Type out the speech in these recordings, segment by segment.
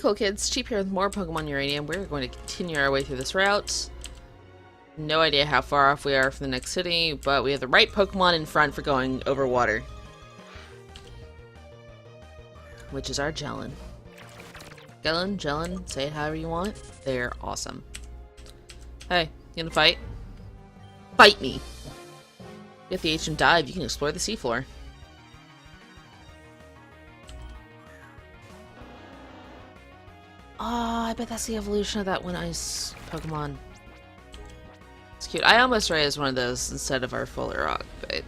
cool kids, Cheap here with more Pokemon Uranium. We're going to continue our way through this route. No idea how far off we are from the next city, but we have the right Pokemon in front for going over water. Which is our Gellin. Gellin, say it however you want. They're awesome. Hey, you gonna fight? Fight me! Get the H and dive, you can explore the seafloor. Oh, I bet that's the evolution of that one ice Pokemon. It's cute. I almost raised one of those instead of our Fuller Rock, but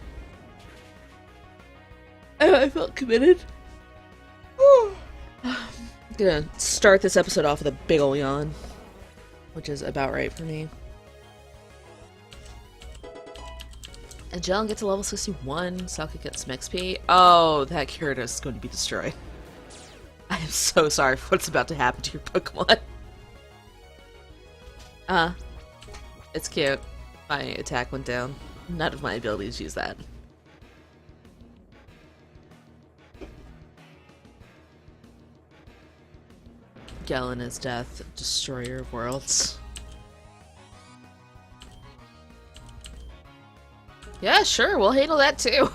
I felt committed. I'm gonna start this episode off with a big ol' yawn, which is about right for me. And Gellin gets to level 61, Selkie gets some XP. Oh, that Gyarados is going to be destroyed. I am so sorry for what's about to happen to your Pokemon. It's cute. My attack went down. None of my abilities use that. Gellin is death, destroyer of worlds. Yeah, sure, we'll handle that too.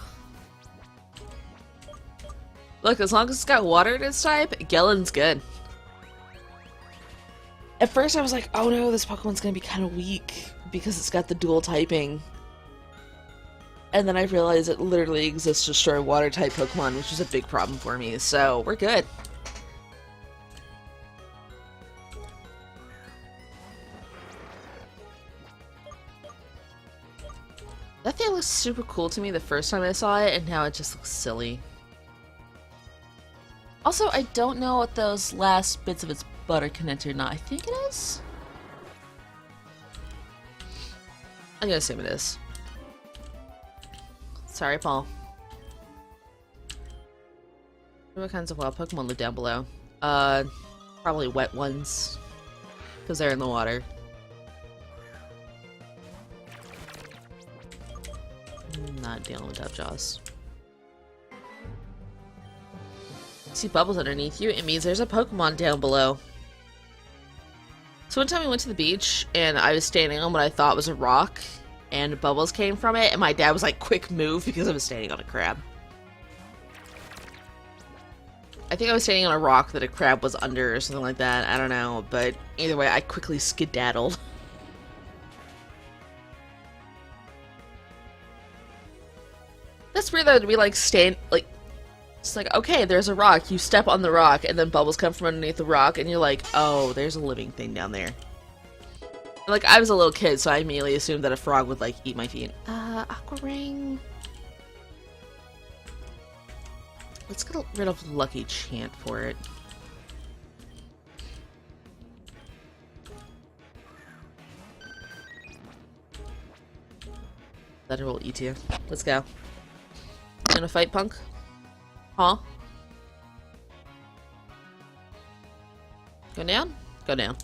Look, as long as it's got water in its type, Gellin's good. At first I was like, oh no, this Pokemon's gonna be kind of weak because it's got the dual typing. And then I realized it literally exists to destroy water type Pokemon, which is a big problem for me, so we're good. That thing looks super cool to me the first time I saw it, and now it just looks silly. Also, I don't know what those last bits of its butt are connected or not. I think it is? I'm gonna assume it is. Sorry, Paul. What kinds of wild Pokemon live down below? Probably wet ones. Because they're in the water. Not dealing with Upjaws. See bubbles underneath you, it means there's a Pokemon down below. So one time we went to the beach and I was standing on what I thought was a rock and bubbles came from it and my dad was like, quick move, because I was standing on a crab. I think I was standing on a rock that a crab was under or something like that, I don't know, but either way I quickly skedaddled. That's weird though to be like it's like, okay, there's a rock, you step on the rock, and then bubbles come from underneath the rock, and you're like, oh, there's a living thing down there. And, like, I was a little kid, so I immediately assumed that a frog would, like, eat my feet. Aqua Ring. Let's get rid of Lucky Chant for it. Thunder will eat you. Let's go. Gonna fight, punk? Huh? Go down? Go down.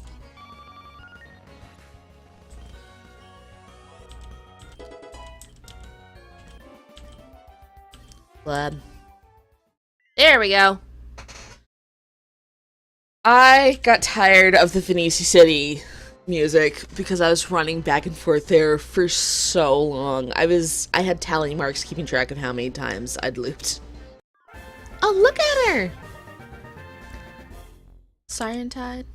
Glad. There we go. I got tired of the Phoenicia City music because I was running back and forth there for so long. I had tally marks keeping track of how many times I'd looped. Oh, look at her! Siren Tide.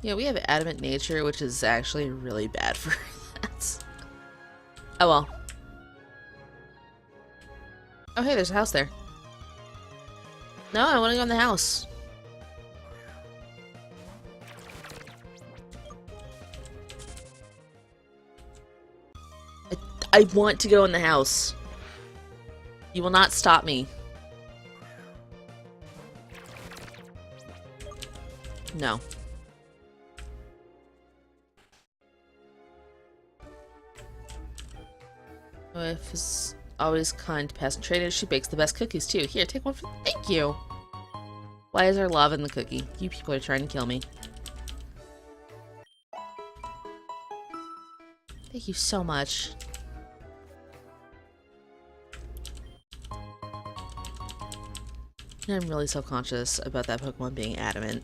Yeah, we have Adamant Nature, which is actually really bad for that. Oh well. Oh hey, there's a house there. No, I want to go in the house. I want to go in the house. You will not stop me. No. My wife is always kind to past traders. She bakes the best cookies too. Here, take one for— Thank you! Why is there lava in the cookie? You people are trying to kill me. Thank you so much. I'm really self-conscious about that Pokemon being adamant.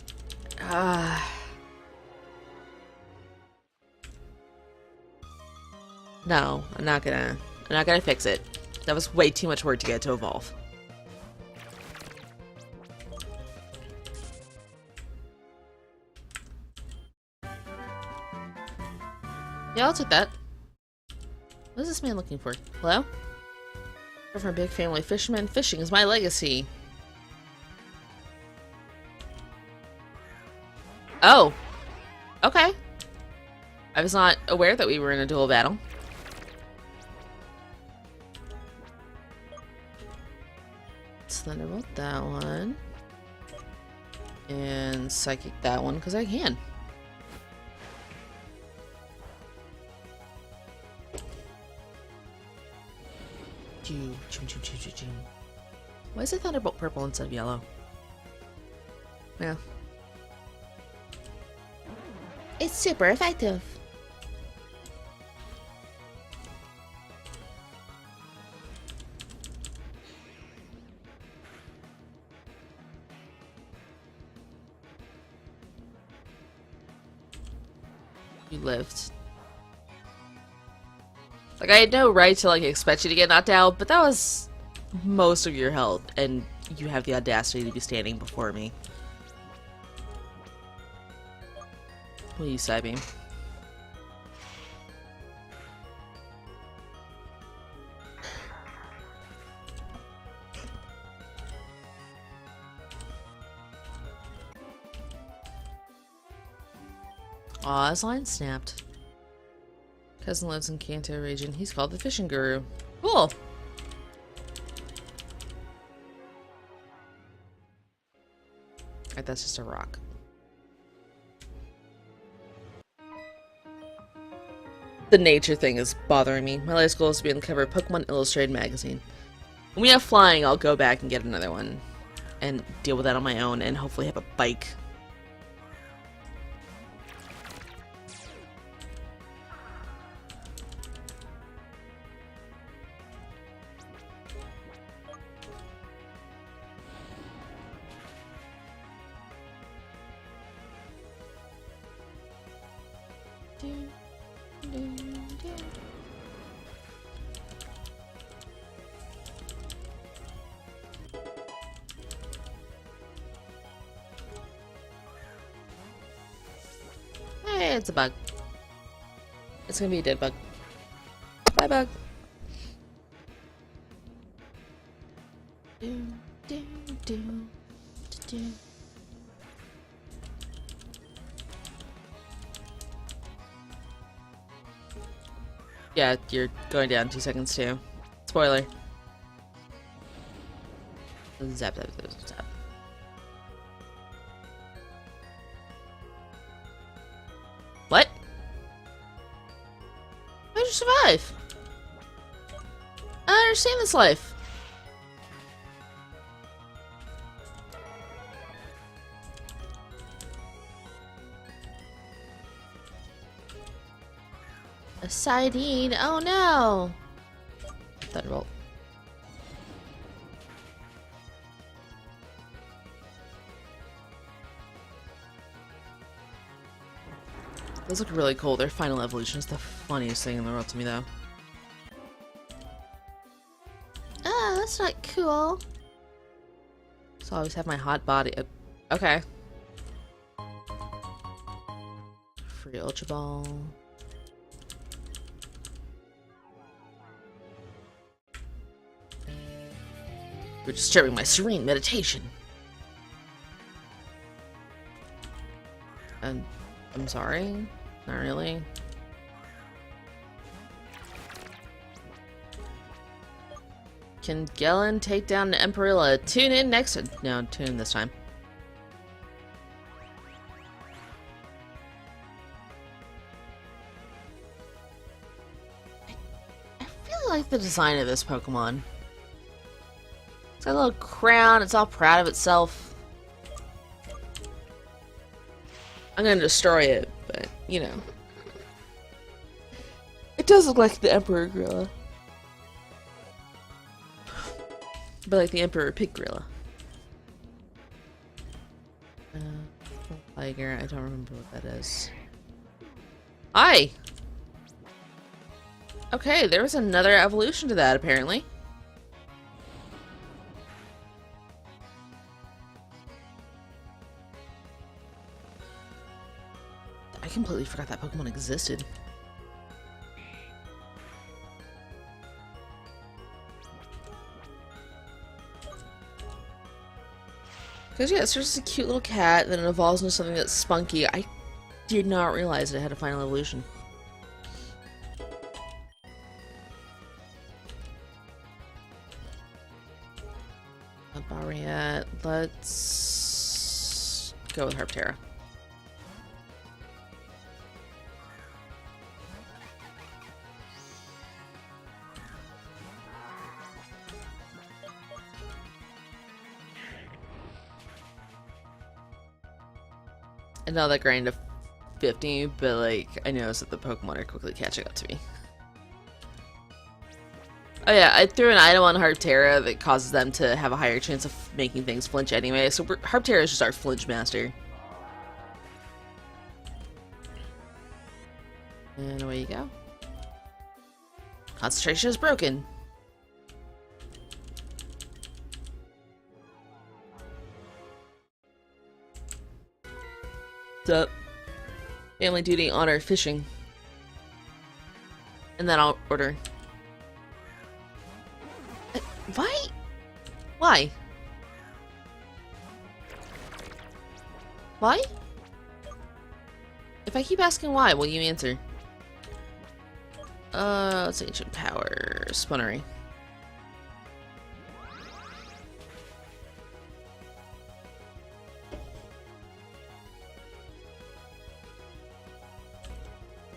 No, I'm not gonna fix it. That was way too much work to get to evolve. Yeah, I'll take that. What is this man looking for? Hello? From a big family fisherman, fishing is my legacy. Oh. Okay. I was not aware that we were in a duel battle. Let's Thunderbolt that one. And Psychic that one, because I can. Why is it Thunderbolt purple instead of yellow? Yeah. It's super effective. You lived. Like, I had no right to, like, expect you to get knocked out, but that was most of your health, and you have the audacity to be standing before me. Will you side beam? Aw, his line snapped. Cousin lives in Kanto region. He's called the Fishing Guru. Cool. Alright, that's just a rock. The nature thing is bothering me. My life's goal is to be on the cover of Pokemon Illustrated magazine. When we have flying, I'll go back and get another one. And deal with that on my own and hopefully have a bike. Hey, it's a bug. It's gonna be a dead bug. Bye, bug. Yeah, you're going down 2 seconds too. Spoiler. Zap, zap, zap, zap. What? How'd you survive? I don't understand this life. A sardine? Oh no! Thunderbolt. Those look really cool. Their final evolution is the funniest thing in the world to me, though. Ah, that's not cool. So I always have my hot body. Okay. Free Ultra Ball. You're disturbing my serene meditation. And I'm sorry. Not really. Can Gellin take down the Emperilla? Tune in next. No, tune in this time. I really like the design of this Pokemon. It's got a little crown. It's all proud of itself. I'm gonna destroy it, but you know. It does look like the Emperor Gorilla. But like the Emperor Pig Gorilla. Tiger, I don't remember what that is. Hi! Okay, there was another evolution to that, apparently. I completely forgot that Pokemon existed. Because yeah, it's just a cute little cat, then it evolves into something that's spunky. I did not realize it had a final evolution. Barriet. Let's go with Harptera. I know that grind of 50, but like I noticed that the Pokemon are quickly catching up to me. Oh yeah, I threw an item on Harptera that causes them to have a higher chance of making things flinch anyway, so Harptera is just our flinch master. And away you go. Concentration is broken. What's up? Family duty, honor, fishing. And then I'll order. Why? Why? Why? If I keep asking why, will you answer? It's ancient power. Spoonery.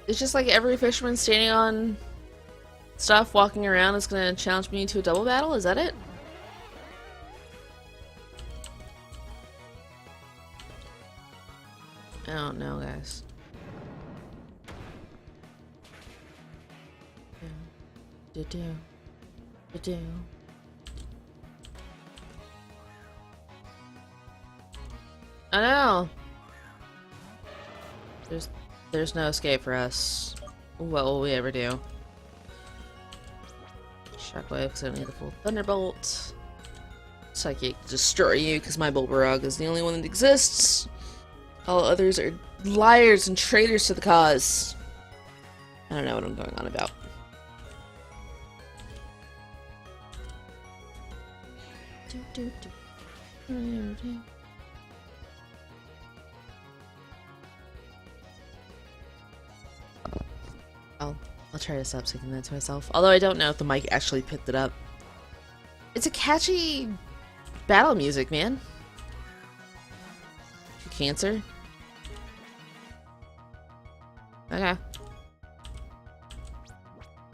It's just like every fisherman standing on stuff walking around is gonna challenge me to a double battle? Is that it? I don't know, guys. I know. There's no escape for us. What will we ever do? Shockwave, because I don't need the full Thunderbolt. Psychic, destroy you, because my Bulbarog is the only one that exists. All others are liars and traitors to the cause. I don't know what I'm going on about. I'll try to stop singing that to myself. Although I don't know if the mic actually picked it up. It's a catchy battle music, man. Cancer? Okay.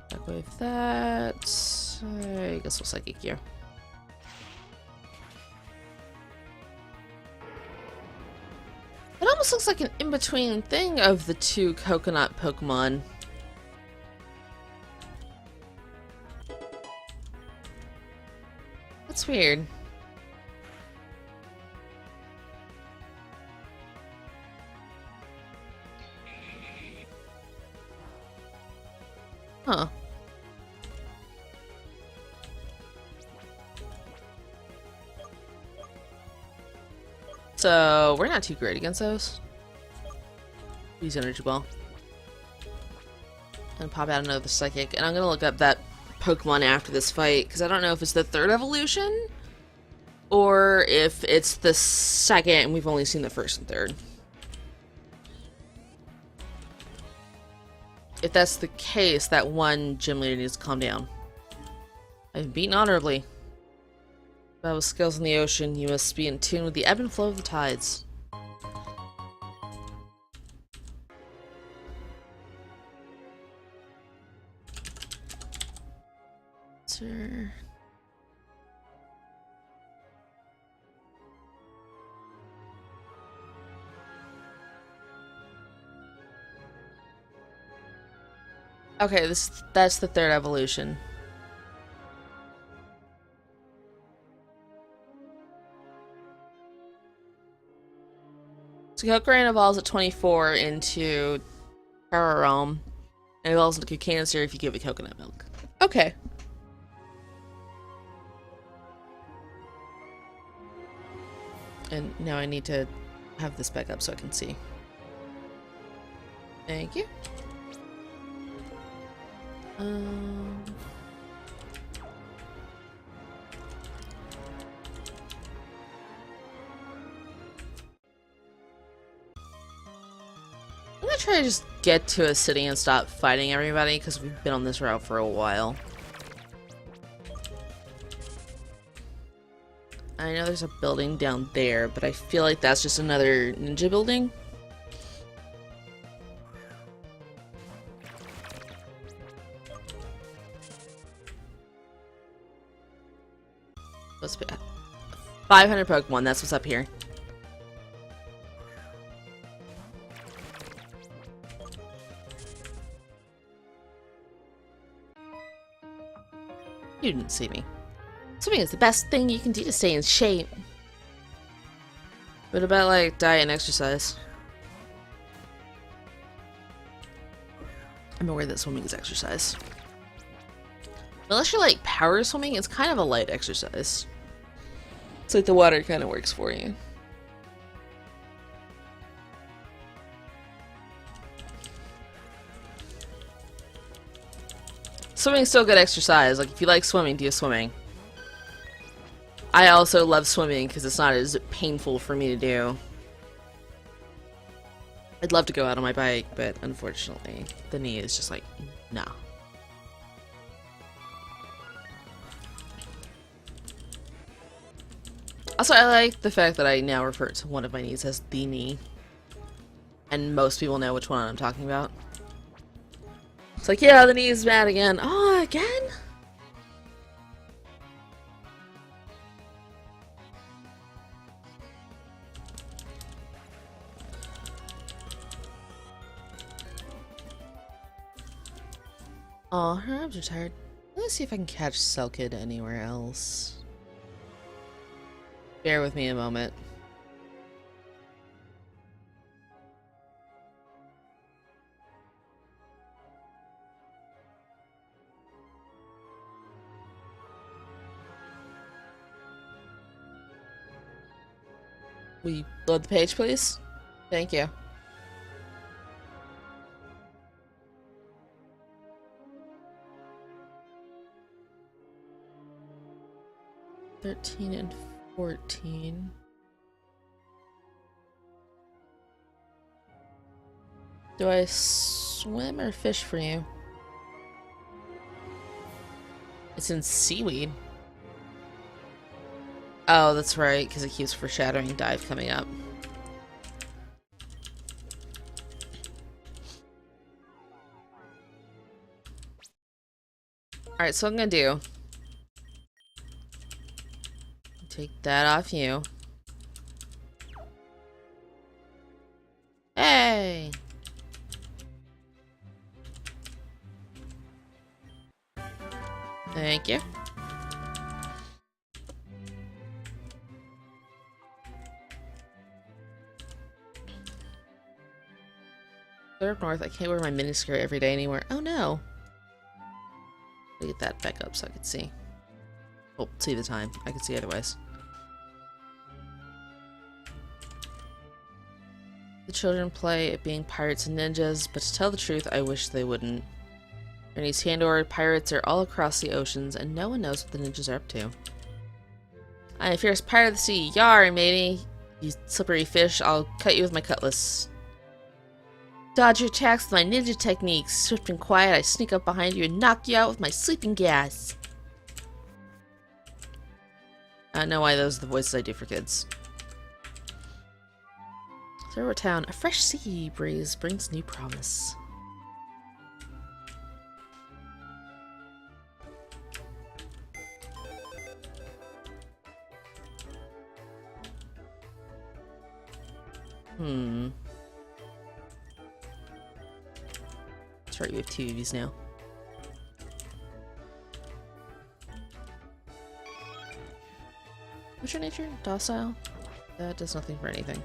Back with that. I guess we'll Psychic here. It almost looks like an in-between thing of the two coconut Pokemon. That's weird. Huh. So, we're not too great against those. Use Energy Ball. And pop out another Psychic. And I'm gonna look up that Pokemon after this fight, because I don't know if it's the third evolution, or if it's the second and we've only seen the first and third. If that's the case, that one gym leader needs to calm down. I've been beaten honorably. But with skills in the ocean, you must be in tune with the ebb and flow of the tides. Sir. Okay, that's the third evolution. So Kokoro evolves at 24 into Terra Realm, and evolves into Cancer if you give it coconut milk. Okay. And now I need to have this back up so I can see. Thank you. I'm gonna try to just get to a city and stop fighting everybody, because we've been on this route for a while. I know there's a building down there, but I feel like that's just another ninja building. What's 500 Pokemon, that's what's up here. You didn't see me. Swimming is the best thing you can do to stay in shape. What about, like, diet and exercise? I'm aware that swimming is exercise. Unless you're, like, power swimming, it's kind of a light exercise. It's like the water kind of works for you. Swimming's still good exercise. Like, if you like swimming, do swimming. I also love swimming because it's not as painful for me to do. I'd love to go out on my bike, but unfortunately, the knee is just like, no. Also, I like the fact that I now refer to one of my knees as the knee. And most people know which one I'm talking about. It's like, yeah, the knee is bad again. Oh, again? Oh, her arms are tired. Let's see if I can catch Selkid anywhere else. Bear with me a moment. Will you load the page, please? Thank you. $13 and $14. Do I swim or fish for you? It's in seaweed. Oh, that's right, because it keeps foreshadowing dive coming up. Alright, so what I'm gonna do. Take that off you. Hey! Thank you. They're up north. I can't wear my miniskirt every day anymore. Oh no. Let me get that back up so I can see. Oh, see the time. I can see otherwise. The children play at being pirates and ninjas, but to tell the truth, I wish they wouldn't. Ernie's Handor, pirates are all across the oceans, and no one knows what the ninjas are up to. I'm a fierce pirate of the sea. Yar, matey. You slippery fish, I'll cut you with my cutlass. Dodge your attacks with my ninja techniques. Swift and quiet, I sneak up behind you and knock you out with my sleeping gas. I don't know why those are the voices I do for kids. Thrower Town, a fresh sea breeze brings new promise. That's right, we have two of these now. What's your nature? Docile? That does nothing for anything.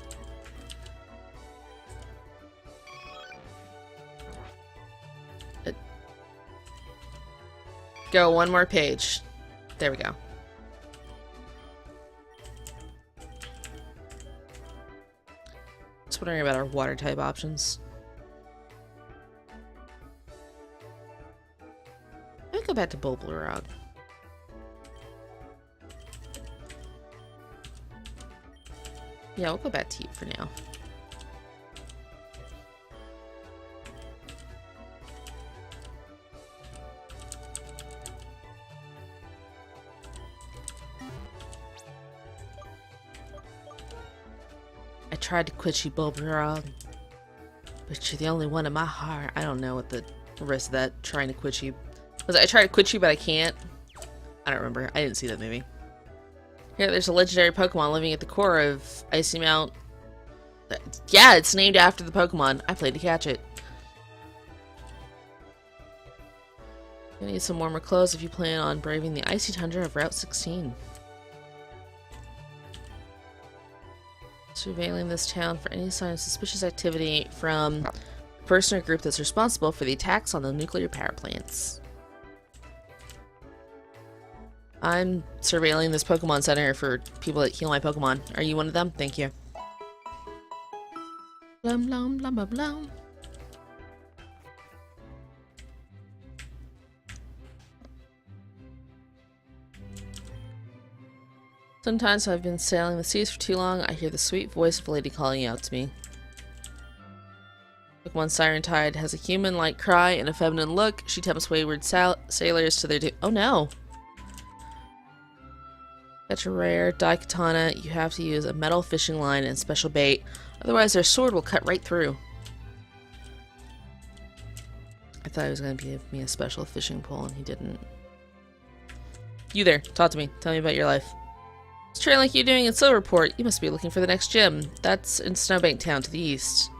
Go one more page. There we go. Just wondering about our water type options. Let me go back to Bulblurog. Yeah, we'll go back to you for now. I tried to quit you, Bulblurog, but you're the only one in my heart. I don't know what the rest of that trying to quit you was. I tried to quit you, but I can't. I don't remember. I didn't see that movie. Here, there's a legendary Pokemon living at the core of Icy Mount. Yeah, it's named after the Pokemon. I played to catch it. You need some warmer clothes if you plan on braving the icy tundra of Route 16. Surveilling this town for any sign of suspicious activity from a person or group that's responsible for the attacks on the nuclear power plants. I'm surveilling this Pokemon Center for people that heal my Pokemon. Are you one of them? Thank you. Blum blum blum blum blum. Sometimes I've been sailing the seas for too long, I hear the sweet voice of a lady calling out to me. Pokemon Siren Tide has a human-like cry and a feminine look. She tempts wayward sailors to their doom. Oh no! Catch a rare Daikatana, you have to use a metal fishing line and special bait, otherwise their sword will cut right through. I thought he was going to give me a special fishing pole, and he didn't. You there, talk to me. Tell me about your life. What's train like you doing in Silverport? You must be looking for the next gym. That's in Snowbank Town to the east.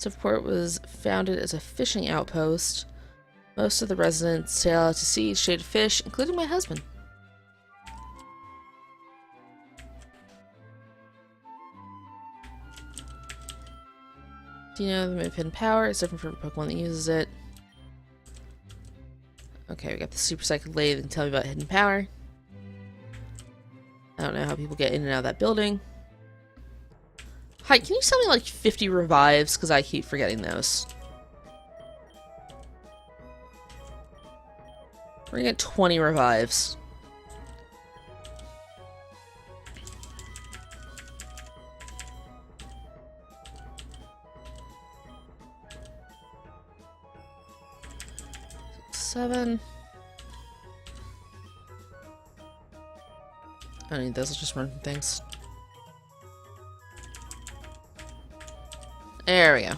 Silverport was founded as a fishing outpost. Most of the residents sail out to sea each day to fish, including my husband. Do you know the move Hidden Power? It's different for every Pokemon that uses it. Okay, we got the Super Psychic Lady that can tell me about Hidden Power. I don't know how people get in and out of that building. Hi, can you sell me like 50 revives? Because I keep forgetting those. We're gonna get 20 revives. Seven. I don't need those, let's just run from things. There we go.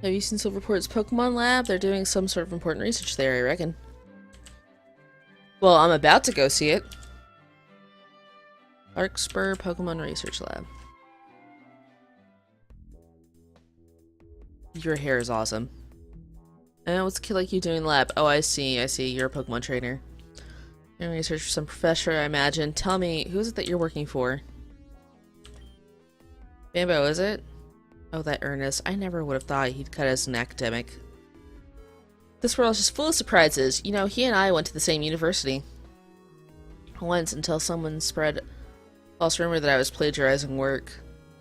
Have you seen Silverport's Pokemon Lab? They're doing some sort of important research there, I reckon. Well, I'm about to go see it. Larkspur Pokemon Research Lab. Your hair is awesome. And what's a kid like you doing in the lab? Oh, I see, I see. You're a Pokemon trainer. You're research for some professor, I imagine. Tell me, who is it that you're working for? Bambo, is it? Oh, that Ernest. I never would have thought he'd cut as an academic. This world's just full of surprises. You know, he and I went to the same university. Once, until someone spread a false rumor that I was plagiarizing work.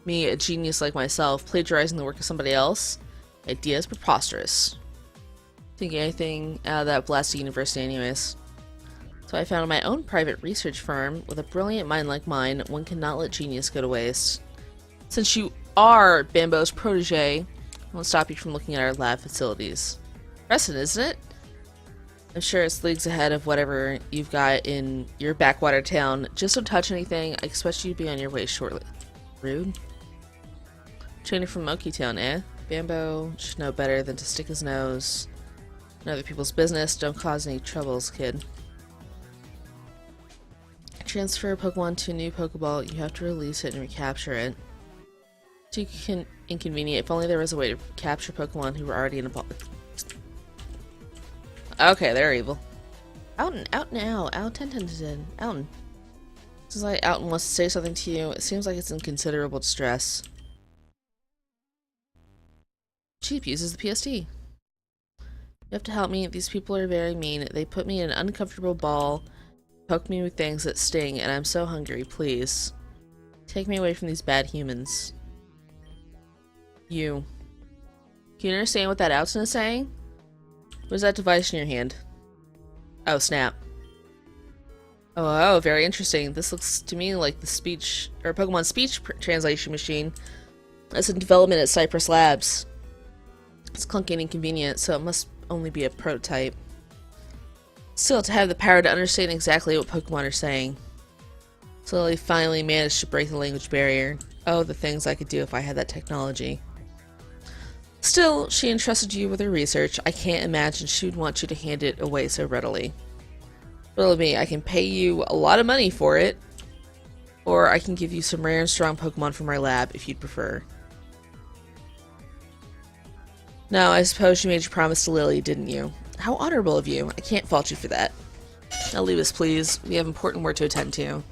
Me, a genius like myself, plagiarizing the work of somebody else? Idea is preposterous. Think anything out of that blasted university anyways. So I founded my own private research firm. With a brilliant mind like mine, one cannot let genius go to waste. Since you are Bambo's protege, I won't stop you from looking at our lab facilities. Impressive, isn't it? I'm sure it's leagues ahead of whatever you've got in your backwater town. Just don't touch anything. I expect you to be on your way shortly. Rude. Trainer from Monkey Town, eh? Bambo should know better than to stick his nose in other people's business. Don't cause any troubles, kid. Transfer a Pokemon to a new Pokeball. You have to release it and recapture it. Too inconvenient. If only there was a way to capture Pokemon who were already in a ball. Okay, they're evil. Outen, out now. Out, ten, Outen. Seems like Outen wants to say something to you. It seems like it's in considerable distress. Cheap uses the PSD. You have to help me. These people are very mean. They put me in an uncomfortable ball, poke me with things that sting, and I'm so hungry. Please. Take me away from these bad humans. You. Can you understand what that Outen is saying? What is that device in your hand? Oh, snap. Oh, very interesting. This looks to me like the speech, or Pokemon speech translation machine that's in development at Cypress Labs. It's clunky and inconvenient, so it must only be a prototype. Still, to have the power to understand exactly what Pokemon are saying. Slowly, finally managed to break the language barrier. Oh, the things I could do if I had that technology. Still, she entrusted you with her research. I can't imagine she would want you to hand it away so readily. Believe me, I can pay you a lot of money for it, or I can give you some rare and strong Pokemon from our lab if you'd prefer. No, I suppose you made your promise to Lily, didn't you? How honorable of you. I can't fault you for that. Now leave us, please. We have important work to attend to,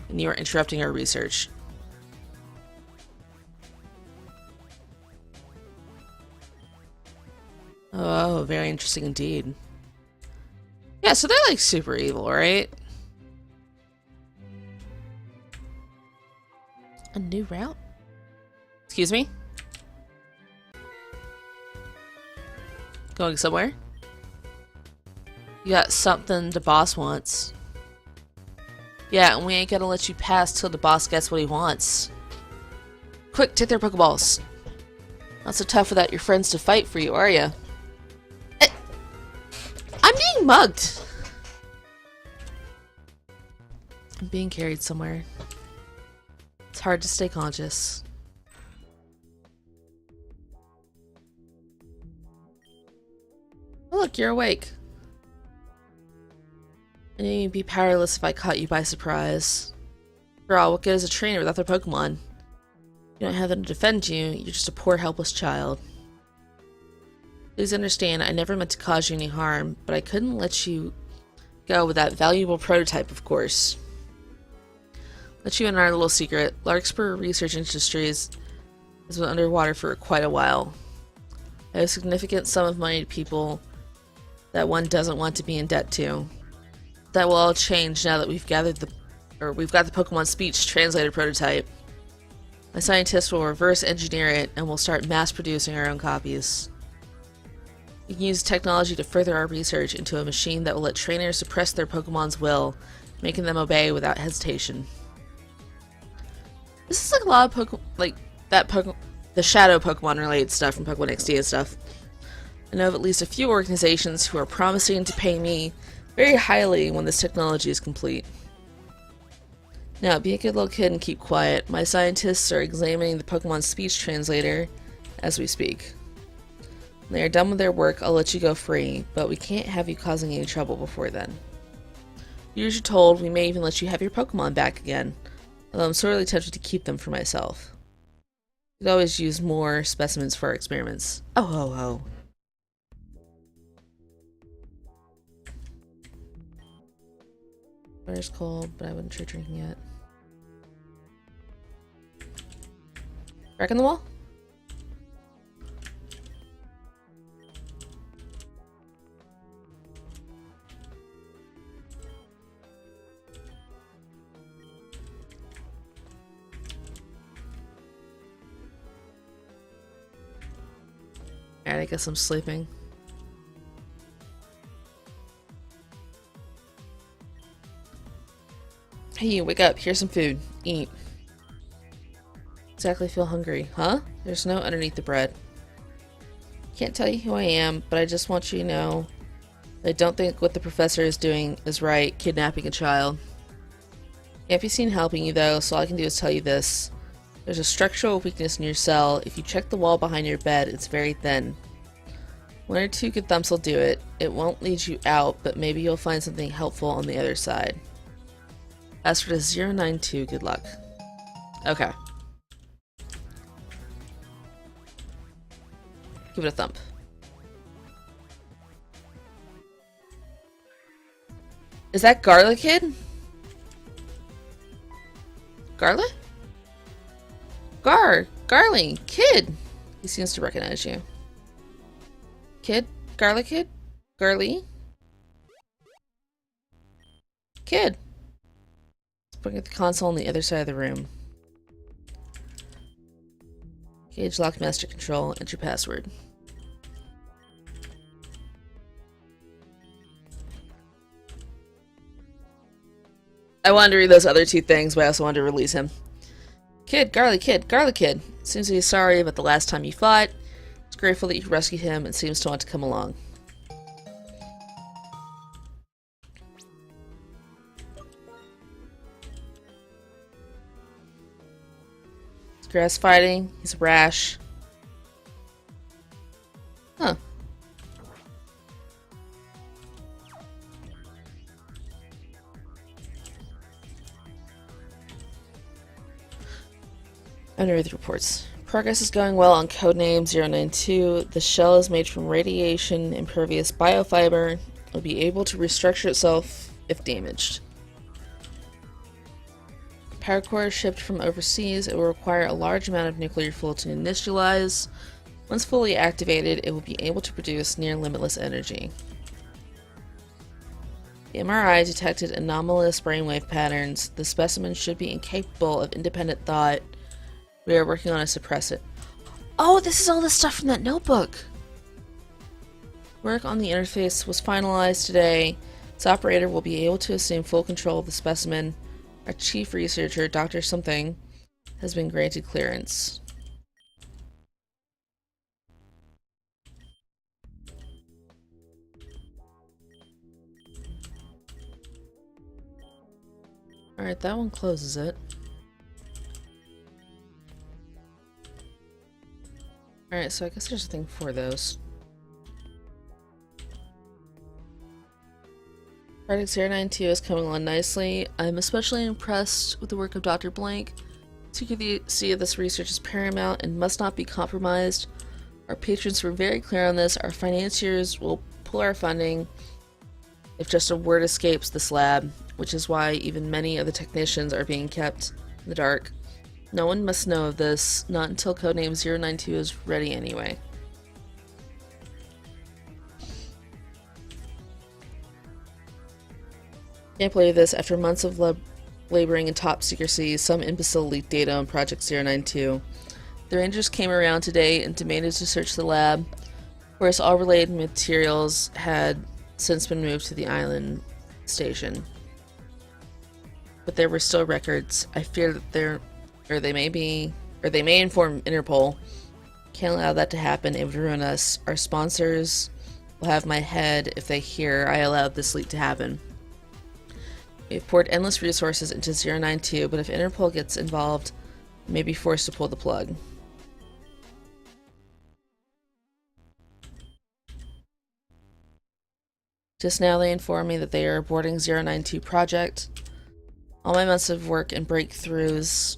and you are interrupting our research. Oh, very interesting indeed. Yeah, so they're like super evil, right? A new route? Excuse me? Going somewhere? You got something the boss wants. Yeah, and we ain't gonna let you pass till the boss gets what he wants. Quick, take their Pokeballs. Not so tough without your friends to fight for you, are ya? I'm being mugged! I'm being carried somewhere. It's hard to stay conscious. Oh, look, you're awake. I knew you'd be powerless if I caught you by surprise. After all, what good is a trainer without their Pokemon? You don't have them to defend you, you're just a poor, helpless child. Please understand, I never meant to cause you any harm, but I couldn't let you go with that valuable prototype, of course. Let you in on our little secret. Larkspur Research Industries has been underwater for quite a while. I owe a significant sum of money to people that one doesn't want to be in debt to. That will all change now that we've got the Pokemon speech translator prototype. My scientists will reverse engineer it and we'll start mass producing our own copies. We can use technology to further our research into a machine that will let trainers suppress their Pokemon's will, making them obey without hesitation. This is like a lot of the shadow Pokemon related stuff from Pokemon XD and stuff. I know of at least a few organizations who are promising to pay me very highly when this technology is complete. Now, be a good little kid and keep quiet. My scientists are examining the Pokemon speech translator as we speak. When they are done with their work, I'll let you go free, but we can't have you causing any trouble before then. As you're told, we may even let you have your Pokemon back again, although I'm sorely tempted to keep them for myself. We could always use more specimens for our experiments. Oh ho ho. Water's cold, but I wouldn't try drinking it. Crack in the wall? Alright, I guess I'm sleeping. Hey, wake up. Here's some food. Eat. Exactly feel hungry. Huh? There's no underneath the bread. Can't tell you who I am, but I just want you to know that I don't think what the professor is doing is right, kidnapping a child. Can't be seen helping you though, so all I can do is tell you this. There's a structural weakness in your cell. If you check the wall behind your bed, it's very thin. 1 or 2 good thumps will do it. It won't lead you out, but maybe you'll find something helpful on the other side. As for the 092, good luck. Okay. Give it a thump. Is that Garlic Kid? Garlic? Garly, Kid! He seems to recognize you. Kid? Garlic Kid? Garly? Kid! Let's bring up the console on the other side of the room. Cage lock master control, enter password. I wanted to read those other two things, but I also wanted to release him. Kid, Garlic Kid. Seems he's sorry about the last time you fought. He's grateful that you rescued him and seems to want to come along. He's grass fighting. He's rash. Huh. I'm gonna read the reports. Progress is going well on codename 092. The shell is made from radiation impervious biofiber. It will be able to restructure itself if damaged. Power core is shipped from overseas. It will require a large amount of nuclear fuel to initialize. Once fully activated, it will be able to produce near limitless energy. The MRI detected anomalous brainwave patterns. The specimen should be incapable of independent thought. We are working on to suppress it. Oh, this is all the stuff from that notebook! Work on the interface was finalized today. Its operator will be able to assume full control of the specimen. Our chief researcher, Dr. Something, has been granted clearance. Alright, that one closes it. Alright, so I guess there's a thing for those. Project 092 is coming along nicely. I'm especially impressed with the work of Dr. Blank. Secrecy of this research is paramount and must not be compromised. Our patrons were very clear on this. Our financiers will pull our funding if just a word escapes this lab, which is why even many of the technicians are being kept in the dark. No one must know of this, not until codename 092 is ready anyway. Can't believe this. After months of laboring in top secrecy, some imbecile leaked data on Project 092. The Rangers came around today and demanded to search the lab. Of course, all related materials had since been moved to the island station. But there were still records. I fear that they may inform Interpol. Can't allow that to happen. It would ruin us. Our sponsors will have my head if they hear I allowed this leak to happen. We've poured endless resources into 092, but if Interpol gets involved, we may be forced to pull the plug. Just now they inform me that they are aborting 092 project. All my months of work and breakthroughs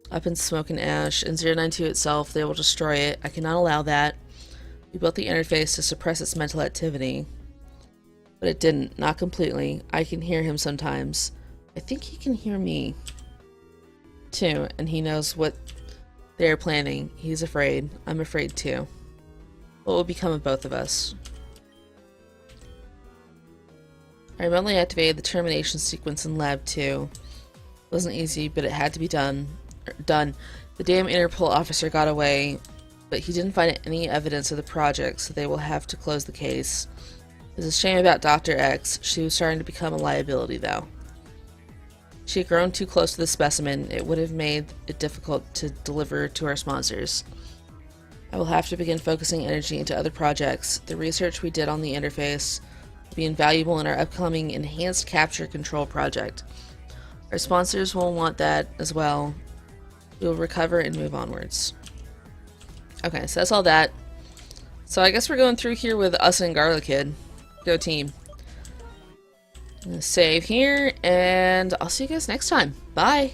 up in smoke and ash, and 092 itself, they will destroy it. I cannot allow that. We built the interface to suppress its mental activity. But it didn't. Not completely. I can hear him sometimes. I think he can hear me, too, and he knows what they are planning. He's afraid. I'm afraid, too. What will become of both of us? I remotely activated the termination sequence in Lab 2. It wasn't easy, but it had to be done. The damn Interpol officer got away, but he didn't find any evidence of the project, so they will have to close the case. It's a shame about Dr. X. She was starting to become a liability, though. She had grown too close to the specimen. It would have made it difficult to deliver to our sponsors. I will have to begin focusing energy into other projects. The research we did on the interface will be invaluable in our upcoming Enhanced Capture Control project. Our sponsors will want that as well. We will recover and move onwards. Okay, so that's all that. So I guess we're going through here with us and Garlic Kid. Go team. I'm gonna save here, and I'll see you guys next time. Bye!